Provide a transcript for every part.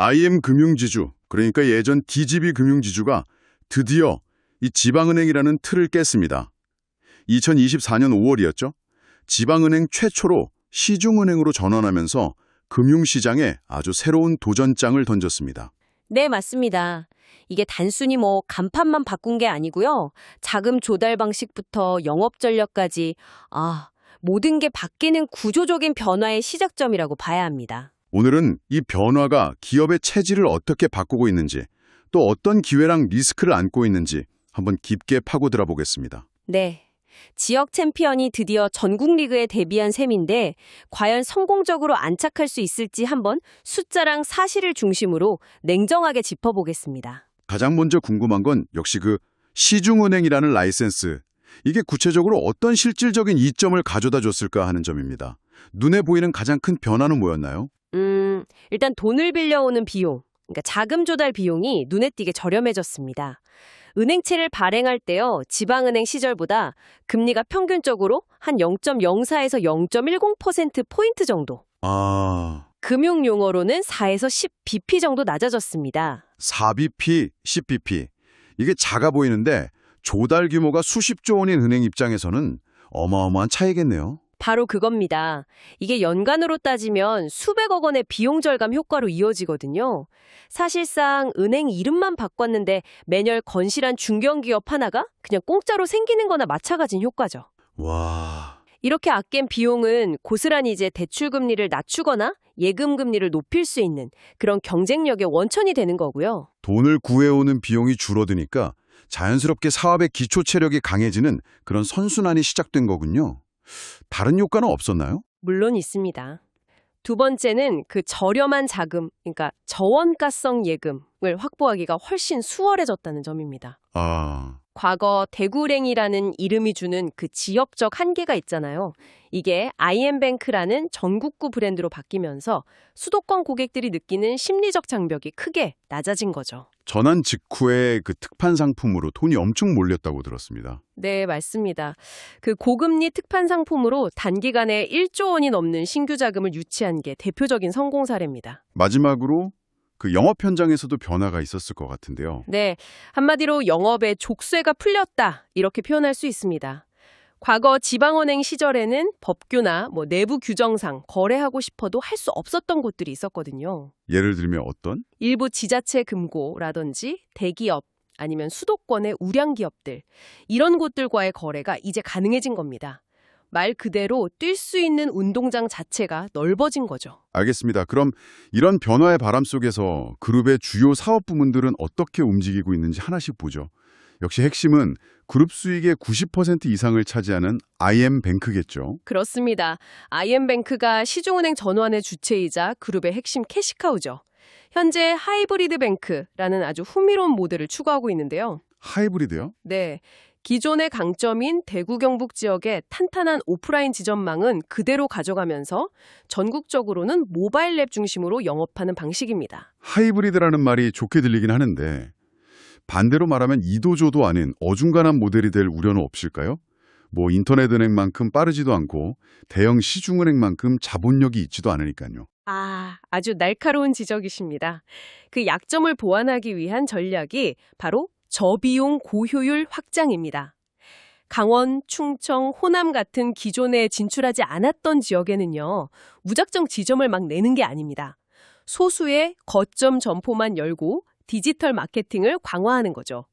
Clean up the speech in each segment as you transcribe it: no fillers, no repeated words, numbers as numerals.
IM 금융지주, 그러니까 예전 DGB 금융지주가 드디어 이 지방은행이라는 틀을 깼습니다. 2024년 5월이었죠. 지방은행 최초로 시중은행으로 전환하면서 금융시장에 아주 새로운 도전장을 던졌습니다. 네, 맞습니다. 이게 단순히 간판만 바꾼 게 아니고요. 자금 조달 방식부터 영업 전략까지 모든 게 바뀌는 구조적인 변화의 시작점이라고 봐야 합니다. 오늘은 이 변화가 기업의 체질을 어떻게 바꾸고 있는지, 또 어떤 기회랑 리스크를 안고 있는지 한번 깊게 파고들어 보겠습니다. 네. 지역 챔피언이 드디어 전국 리그에 데뷔한 셈인데 과연 성공적으로 안착할 수 있을지 한번 숫자랑 사실을 중심으로 냉정하게 짚어보겠습니다. 가장 먼저 궁금한 건 역시 그 시중은행이라는 라이센스. 이게 구체적으로 어떤 실질적인 이점을 가져다 줬을까 하는 점입니다. 눈에 보이는 가장 큰 변화는 뭐였나요? 일단 돈을 빌려오는 비용, 그러니까 자금 조달 비용이 눈에 띄게 저렴해졌습니다. 은행채를 발행할 때요, 지방은행 시절보다 금리가 평균적으로 한 0.04에서 0.10%포인트 정도. 금융 용어로는 4에서 10bp 정도 낮아졌습니다. 4bp, 10bp. 이게 작아 보이는데 조달 규모가 수십조 원인 은행 입장에서는 어마어마한 차이겠네요. 바로 그겁니다. 이게 연간으로 따지면 수백억 원의 비용 절감 효과로 이어지거든요. 사실상 은행 이름만 바꿨는데 매년 건실한 중견기업 하나가 그냥 공짜로 생기는 거나 마찬가지인 효과죠. 와... 이렇게 아낀 비용은 고스란히 이제 대출 금리를 낮추거나 예금 금리를 높일 수 있는 그런 경쟁력의 원천이 되는 거고요. 돈을 구해오는 비용이 줄어드니까 자연스럽게 사업의 기초 체력이 강해지는 그런 선순환이 시작된 거군요. 다른 효과는 없었나요? 물론 있습니다. 두 번째는 그 저렴한 자금, 그러니까 저원가성 예금을 확보하기가 훨씬 수월해졌다는 점입니다. 과거 대구은행이라는 이름이 주는 그 지역적 한계가 있잖아요. 이게 IM뱅크라는 전국구 브랜드로 바뀌면서 수도권 고객들이 느끼는 심리적 장벽이 크게 낮아진 거죠. 전환 직후에 그 특판 상품으로 돈이 엄청 몰렸다고 들었습니다. 네, 맞습니다. 그 고금리 특판 상품으로 단기간에 1조 원이 넘는 신규 자금을 유치한 게 대표적인 성공 사례입니다. 마지막으로 그 영업 현장에서도 변화가 있었을 것 같은데요. 네, 한마디로 영업의 족쇄가 풀렸다 이렇게 표현할 수 있습니다. 과거 지방은행 시절에는 법규나 내부 규정상 거래하고 싶어도 할 수 없었던 곳들이 있었거든요. 예를 들면 어떤? 일부 지자체 금고라든지 대기업 아니면 수도권의 우량기업들 이런 곳들과의 거래가 이제 가능해진 겁니다. 말 그대로 뛸 수 있는 운동장 자체가 넓어진 거죠. 알겠습니다. 그럼 이런 변화의 바람 속에서 그룹의 주요 사업 부문들은 어떻게 움직이고 있는지 하나씩 보죠. 역시 핵심은 그룹 수익의 90% 이상을 차지하는 IM뱅크겠죠. 그렇습니다. IM뱅크가 시중은행 전환의 주체이자 그룹의 핵심 캐시카우죠. 현재 하이브리드 뱅크라는 아주 흥미로운 모델을 추구하고 있는데요. 하이브리드요? 네. 기존의 강점인 대구 경북 지역의 탄탄한 오프라인 지점망은 그대로 가져가면서 전국적으로는 모바일 앱 중심으로 영업하는 방식입니다. 하이브리드라는 말이 좋게 들리긴 하는데 반대로 말하면 이도저도 아닌 어중간한 모델이 될 우려는 없을까요? 인터넷 은행만큼 빠르지도 않고 대형 시중은행만큼 자본력이 있지도 않으니까요. 아주 날카로운 지적이십니다. 그 약점을 보완하기 위한 전략이 바로 저비용 고효율 확장입니다. 강원, 충청, 호남 같은 기존에 진출하지 않았던 지역에는요. 무작정 지점을 막 내는 게 아닙니다. 소수의 거점 점포만 열고 디지털 마케팅을 강화하는 거죠.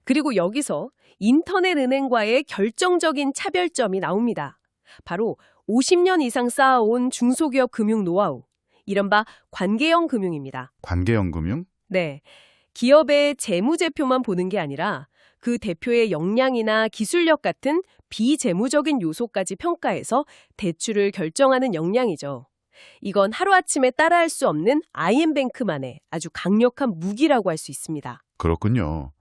그리고 여기서 인터넷 은행과의 결정적인 차별점이 나옵니다. 바로 50년 이상 쌓아온 중소기업 금융 노하우, 이른바 관계형 금융입니다. 관계형 금융? 네. 기업의 재무제표만 보는 게 아니라 그 대표의 역량이나 기술력 같은 비재무적인 요소까지 평가해서 대출을 결정하는 역량이죠. 이건 하루아침에 따라할 수 없는 IM뱅크만의 아주 강력한 무기라고 할 수 있습니다. 그렇군요.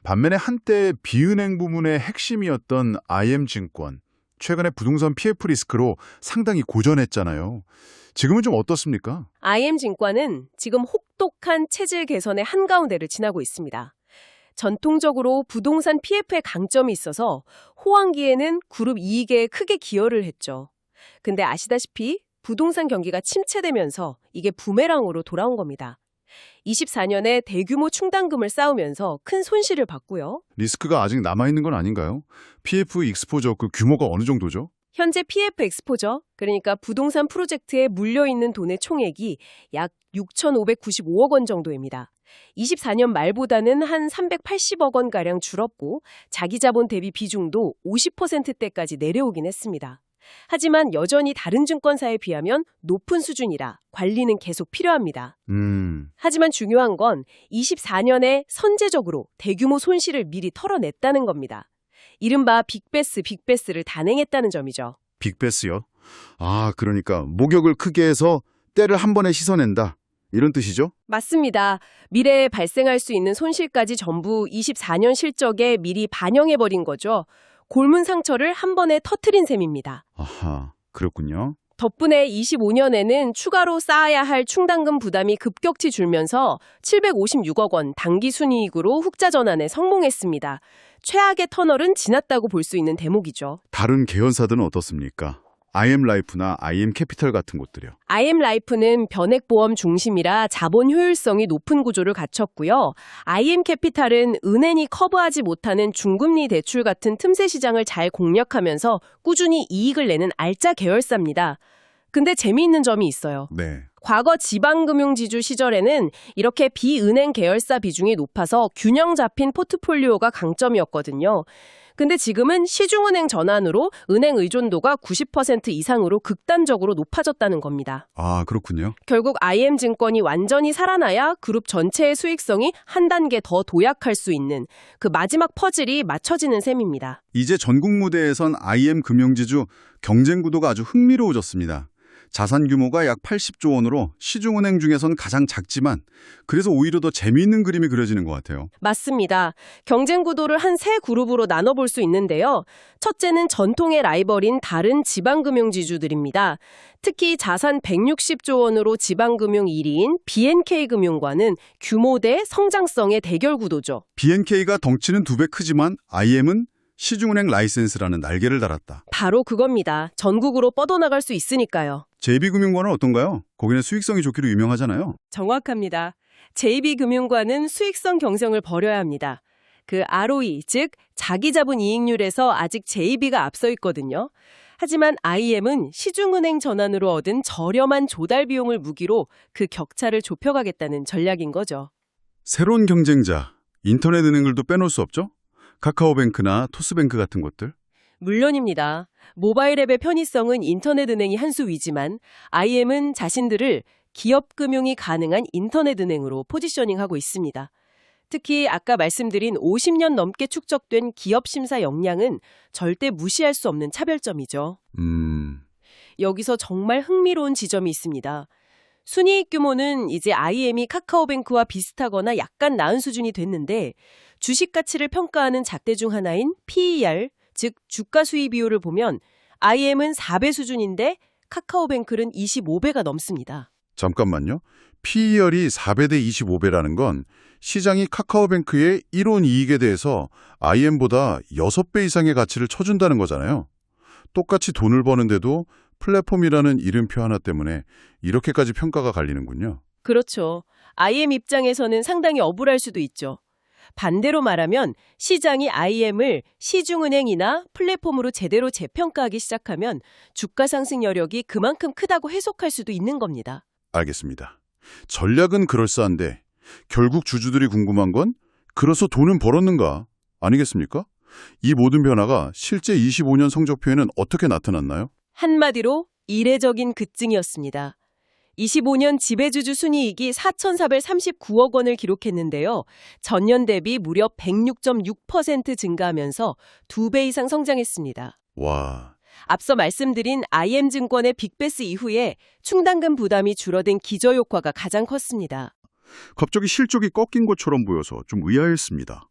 반면에 한때 비은행 부문의 핵심이었던 IM증권, 최근에 부동산 PF 리스크로 상당히 고전했잖아요. 지금은 좀 어떻습니까? IM증권은 지금 혹독한 체질 개선의 한가운데를 지나고 있습니다. 전통적으로 부동산 PF의 강점이 있어서 호황기에는 그룹 이익에 크게 기여를 했죠. 근데 아시다시피 부동산 경기가 침체되면서 이게 부메랑으로 돌아온 겁니다. 24년에 대규모 충당금을 쌓으면서 큰 손실을 봤고요. 리스크가 아직 남아있는 건 아닌가요? PF 익스포저 그 규모가 어느 정도죠? 현재 PF 엑스포저, 그러니까 부동산 프로젝트에 물려있는 돈의 총액이 약 6,595억 원 정도입니다. 24년 말보다는 한 380억 원가량 줄었고 자기 자본 대비 비중도 50%대까지 내려오긴 했습니다. 하지만 여전히 다른 증권사에 비하면 높은 수준이라 관리는 계속 필요합니다. 하지만 중요한 건 24년에 선제적으로 대규모 손실을 미리 털어냈다는 겁니다. 이른바 빅베스를 단행했다는 점이죠. 빅베스요? 아, 그러니까 목욕을 크게 해서 때를 한 번에 씻어낸다. 이런 뜻이죠? 맞습니다. 미래에 발생할 수 있는 손실까지 전부 24년 실적에 미리 반영해버린 거죠. 골문 상처를 한 번에 터트린 셈입니다. 아하, 그렇군요. 덕분에 25년에는 추가로 쌓아야 할 충당금 부담이 급격히 줄면서 756억 원 단기 순이익으로 흑자 전환에 성공했습니다. 최악의 터널은 지났다고 볼 수 있는 대목이죠. 다른 계열사들은 어떻습니까? IM라이프나 IM캐피탈 같은 곳들이요. IM라이프는 변액보험 중심이라 자본 효율성이 높은 구조를 갖췄고요. IM캐피탈은 은행이 커버하지 못하는 중금리 대출 같은 틈새 시장을 잘 공략하면서 꾸준히 이익을 내는 알짜 계열사입니다. 근데 재미있는 점이 있어요. 네. 과거 지방금융지주 시절에는 이렇게 비은행 계열사 비중이 높아서 균형 잡힌 포트폴리오가 강점이었거든요. 근데 지금은 시중은행 전환으로 은행 의존도가 90% 이상으로 극단적으로 높아졌다는 겁니다. 아, 그렇군요. 결국 IM증권이 완전히 살아나야 그룹 전체의 수익성이 한 단계 더 도약할 수 있는 그 마지막 퍼즐이 맞춰지는 셈입니다. 이제 전국 무대에선 IM 금융지주 경쟁 구도가 아주 흥미로워졌습니다. 자산 규모가 약 80조 원으로 시중은행 중에선 가장 작지만 그래서 오히려 더 재미있는 그림이 그려지는 것 같아요. 맞습니다. 경쟁 구도를 한 세 그룹으로 나눠볼 수 있는데요. 첫째는 전통의 라이벌인 다른 지방금융지주들입니다. 특히 자산 160조 원으로 지방금융 1위인 BNK금융과는 규모 대 성장성의 대결 구도죠. BNK가 덩치는 2배 크지만 IM은 시중은행 라이센스라는 날개를 달았다. 바로 그겁니다. 전국으로 뻗어나갈 수 있으니까요. JB금융과는 어떤가요? 거기는 수익성이 좋기로 유명하잖아요. 정확합니다. JB금융과는 수익성 경쟁을 벌여야 합니다. 그 ROE, 즉 자기자본 이익률에서 아직 JB가 앞서 있거든요. 하지만 IM은 시중은행 전환으로 얻은 저렴한 조달 비용을 무기로 그 격차를 좁혀가겠다는 전략인 거죠. 새로운 경쟁자, 인터넷 은행들도 빼놓을 수 없죠? 카카오뱅크나 토스뱅크 같은 곳들. 물론입니다. 모바일 앱의 편의성은 인터넷 은행이 한 수 위지만 IM은 자신들을 기업 금융이 가능한 인터넷 은행으로 포지셔닝하고 있습니다. 특히 아까 말씀드린 50년 넘게 축적된 기업 심사 역량은 절대 무시할 수 없는 차별점이죠. 여기서 정말 흥미로운 지점이 있습니다. 순이익 규모는 이제 IM이 카카오뱅크와 비슷하거나 약간 나은 수준이 됐는데 주식 가치를 평가하는 잣대 중 하나인 PER, 즉 주가 수익 비율을 보면 IM은 4배 수준인데 카카오뱅크는 25배가 넘습니다. 잠깐만요. PER이 4배 대 25배라는 건 시장이 카카오뱅크의 1원 이익에 대해서 IM보다 6배 이상의 가치를 쳐준다는 거잖아요. 똑같이 돈을 버는데도 플랫폼이라는 이름표 하나 때문에 이렇게까지 평가가 갈리는군요. 그렇죠. IM 입장에서는 상당히 억울할 수도 있죠. 반대로 말하면 시장이 IM을 시중은행이나 플랫폼으로 제대로 재평가하기 시작하면 주가 상승 여력이 그만큼 크다고 해석할 수도 있는 겁니다. 알겠습니다. 전략은 그럴싸한데 결국 주주들이 궁금한 건 그래서 돈은 벌었는가 아니겠습니까? 이 모든 변화가 실제 25년 성적표에는 어떻게 나타났나요? 한마디로 이례적인 급증이었습니다. 25년 지배주주 순이익이 4,439억 원을 기록했는데요. 전년 대비 무려 106.6% 증가하면서 2배 이상 성장했습니다. 와, 앞서 말씀드린 IM증권의 빅베스 이후에 충당금 부담이 줄어든 기저효과가 가장 컸습니다. 갑자기 실적이 꺾인 것처럼 보여서 좀 의아했습니다.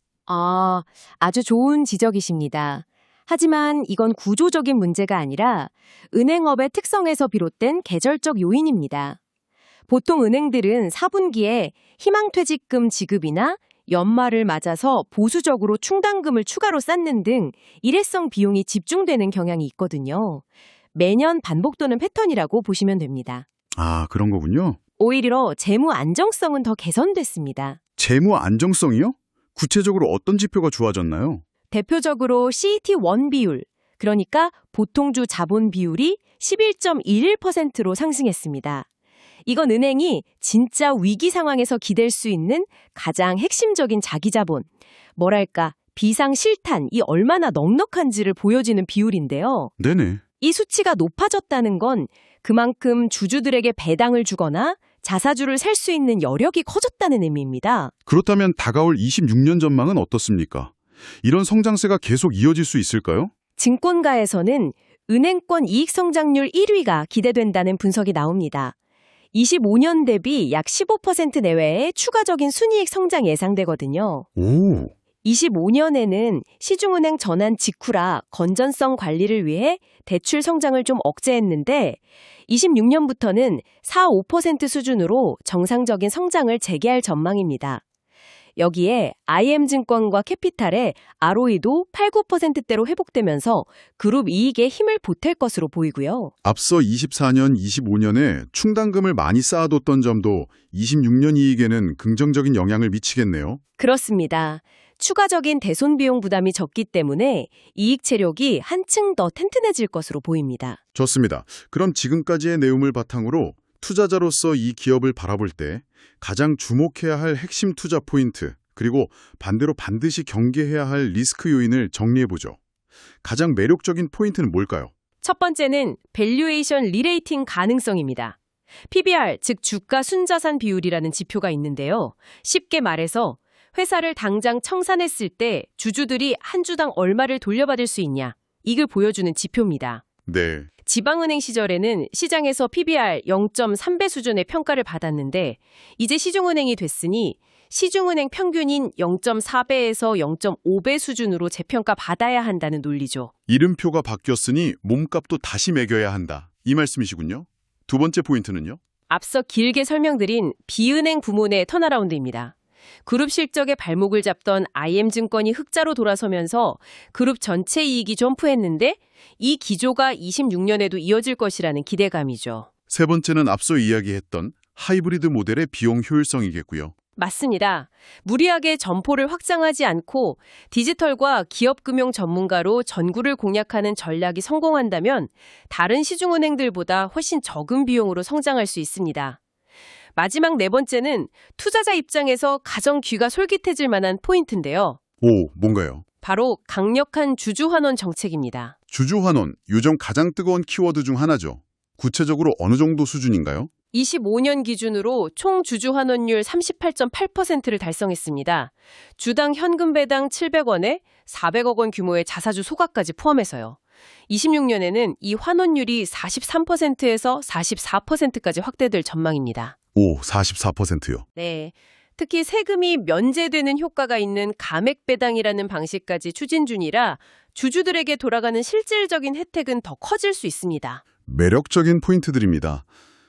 아주 좋은 지적이십니다. 하지만 이건 구조적인 문제가 아니라 은행업의 특성에서 비롯된 계절적 요인입니다. 보통 은행들은 4분기에 희망퇴직금 지급이나 연말을 맞아서 보수적으로 충당금을 추가로 쌓는 등 일회성 비용이 집중되는 경향이 있거든요. 매년 반복되는 패턴이라고 보시면 됩니다. 아, 그런 거군요. 오히려 재무 안정성은 더 개선됐습니다. 재무 안정성이요? 구체적으로 어떤 지표가 좋아졌나요? 대표적으로 CET1 비율, 그러니까 보통주 자본 비율이 11.11%로 상승했습니다. 이건 은행이 진짜 위기 상황에서 기댈 수 있는 가장 핵심적인 자기자본, 뭐랄까 비상실탄이 얼마나 넉넉한지를 보여지는 비율인데요. 네네. 이 수치가 높아졌다는 건 그만큼 주주들에게 배당을 주거나 자사주를 살 수 있는 여력이 커졌다는 의미입니다. 그렇다면 다가올 26년 전망은 어떻습니까? 이런 성장세가 계속 이어질 수 있을까요? 증권가에서는 은행권 이익 성장률 1위가 기대된다는 분석이 나옵니다. 25년 대비 약 15% 내외의 추가적인 순이익 성장 예상되거든요. 오, 25년에는 시중은행 전환 직후라 건전성 관리를 위해 대출 성장을 좀 억제했는데 26년부터는 4-5% 수준으로 정상적인 성장을 재개할 전망입니다. 여기에 IM증권과 캐피탈의 ROE도 8-9%대로 회복되면서 그룹 이익에 힘을 보탤 것으로 보이고요. 앞서 24년, 25년에 충당금을 많이 쌓아뒀던 점도 26년 이익에는 긍정적인 영향을 미치겠네요. 그렇습니다. 추가적인 대손 비용 부담이 적기 때문에 이익 체력이 한층 더 튼튼해질 것으로 보입니다. 좋습니다. 그럼 지금까지의 내용을 바탕으로 투자자로서 이 기업을 바라볼 때 가장 주목해야 할 핵심 투자 포인트, 그리고 반대로 반드시 경계해야 할 리스크 요인을 정리해보죠. 가장 매력적인 포인트는 뭘까요? 첫 번째는 밸류에이션 리레이팅 가능성입니다. PBR, 즉 주가 순자산 비율이라는 지표가 있는데요. 쉽게 말해서 회사를 당장 청산했을 때 주주들이 한 주당 얼마를 돌려받을 수 있냐, 이걸 보여주는 지표입니다. 네. 지방은행 시절에는 시장에서 PBR 0.3배 수준의 평가를 받았는데 이제 시중은행이 됐으니 시중은행 평균인 0.4배에서 0.5배 수준으로 재평가 받아야 한다는 논리죠. 이름표가 바뀌었으니 몸값도 다시 매겨야 한다. 이 말씀이시군요. 두 번째 포인트는요? 앞서 길게 설명드린 비은행 부문의 턴어라운드입니다. 그룹 실적에 발목을 잡던 IM증권이 흑자로 돌아서면서 그룹 전체 이익이 점프했는데 이 기조가 26년에도 이어질 것이라는 기대감이죠. 세 번째는 앞서 이야기했던 하이브리드 모델의 비용 효율성이겠고요. 맞습니다. 무리하게 점포를 확장하지 않고 디지털과 기업금융 전문가로 전구를 공략하는 전략이 성공한다면 다른 시중은행들보다 훨씬 적은 비용으로 성장할 수 있습니다. 마지막 네 번째는 투자자 입장에서 가장 귀가 솔깃해질 만한 포인트인데요. 오, 뭔가요? 바로 강력한 주주환원 정책입니다. 주주환원, 요즘 가장 뜨거운 키워드 중 하나죠. 구체적으로 어느 정도 수준인가요? 25년 기준으로 총 주주환원율 38.8%를 달성했습니다. 주당 현금 배당 700원에 400억 원 규모의 자사주 소각까지 포함해서요. 26년에는 이 환원율이 43%에서 44%까지 확대될 전망입니다. 오, 44%요. 네. 특히 세금이 면제되는 효과가 있는 감액 배당이라는 방식까지 추진 중이라 주주들에게 돌아가는 실질적인 혜택은 더 커질 수 있습니다. 매력적인 포인트들입니다.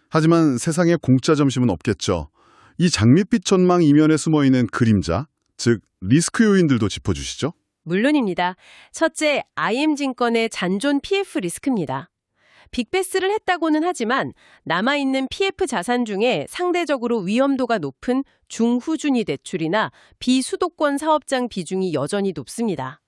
하지만 세상에 공짜 점심은 없겠죠. 이 장밋빛 전망 이면에 숨어있는 그림자, 즉 리스크 요인들도 짚어주시죠. 물론입니다. 첫째, IM증권의 잔존 PF 리스크입니다. 빅베스를 했다고는 하지만 남아있는 PF 자산 중에 상대적으로 위험도가 높은 중후준위 대출이나 비수도권 사업장 비중이 여전히 높습니다.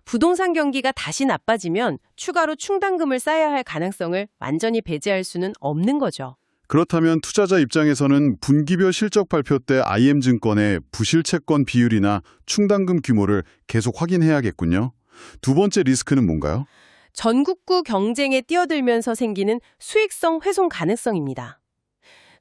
부동산 경기가 다시 나빠지면 추가로 충당금을 쌓아야 할 가능성을 완전히 배제할 수는 없는 거죠. 그렇다면 투자자 입장에서는 분기별 실적 발표 때 IM증권의 부실채권 비율이나 충당금 규모를 계속 확인해야겠군요. 두 번째 리스크는 뭔가요? 전국구 경쟁에 뛰어들면서 생기는 수익성 훼손 가능성입니다.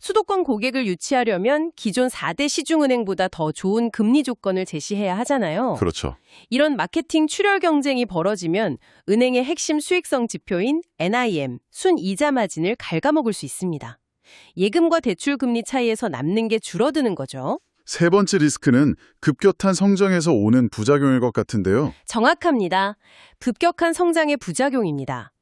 수도권 고객을 유치하려면 기존 4대 시중은행보다 더 좋은 금리 조건을 제시해야 하잖아요. 그렇죠. 이런 마케팅 출혈 경쟁이 벌어지면 은행의 핵심 수익성 지표인 NIM, 순이자 마진을 갉아먹을 수 있습니다. 예금과 대출 금리 차이에서 남는 게 줄어드는 거죠. 세 번째 리스크는 급격한 성장에서 오는 부작용일 것 같은데요. 정확합니다. 급격한 성장의 부작용입니다.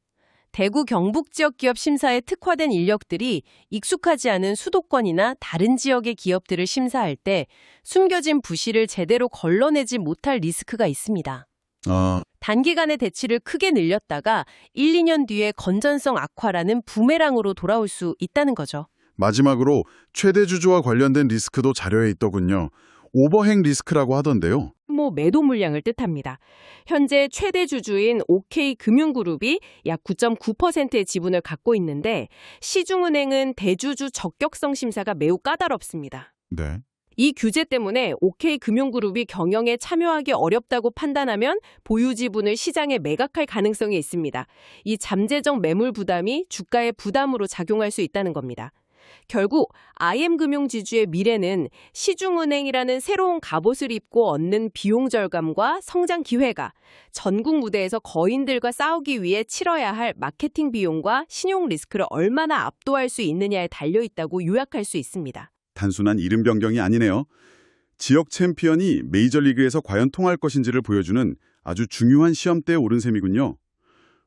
대구 경북 지역 기업 심사에 특화된 인력들이 익숙하지 않은 수도권이나 다른 지역의 기업들을 심사할 때 숨겨진 부실을 제대로 걸러내지 못할 리스크가 있습니다. 아, 단기간에 대치를 크게 늘렸다가 1, 2년 뒤에 건전성 악화라는 부메랑으로 돌아올 수 있다는 거죠. 마지막으로 최대 주주와 관련된 리스크도 자료에 있더군요. 오버행 리스크라고 하던데요. 매도 물량을 뜻합니다. 현재 최대 주주인 OK금융그룹이 약 9.9%의 지분을 갖고 있는데 시중은행은 대주주 적격성 심사가 매우 까다롭습니다. 네. 이 규제 때문에 OK금융그룹이 경영에 참여하기 어렵다고 판단하면 보유 지분을 시장에 매각할 가능성이 있습니다. 이 잠재적 매물 부담이 주가의 부담으로 작용할 수 있다는 겁니다. 결국 IM금융지주의 미래는 시중은행이라는 새로운 갑옷을 입고 얻는 비용 절감과 성장 기회가 전국 무대에서 거인들과 싸우기 위해 치러야 할 마케팅 비용과 신용 리스크를 얼마나 압도할 수 있느냐에 달려있다고 요약할 수 있습니다. 단순한 이름 변경이 아니네요. 지역 챔피언이 메이저리그에서 과연 통할 것인지를 보여주는 아주 중요한 시험대에 오른 셈이군요.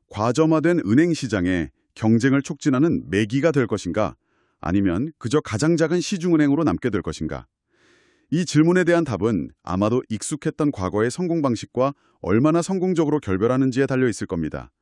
과점화된 은행 시장에 경쟁을 촉진하는 매기가 될 것인가, 아니면 그저 가장 작은 시중은행으로 남게 될 것인가. 이 질문에 대한 답은 아마도 익숙했던 과거의 성공 방식과 얼마나 성공적으로 결별하는지에 달려 있을 겁니다.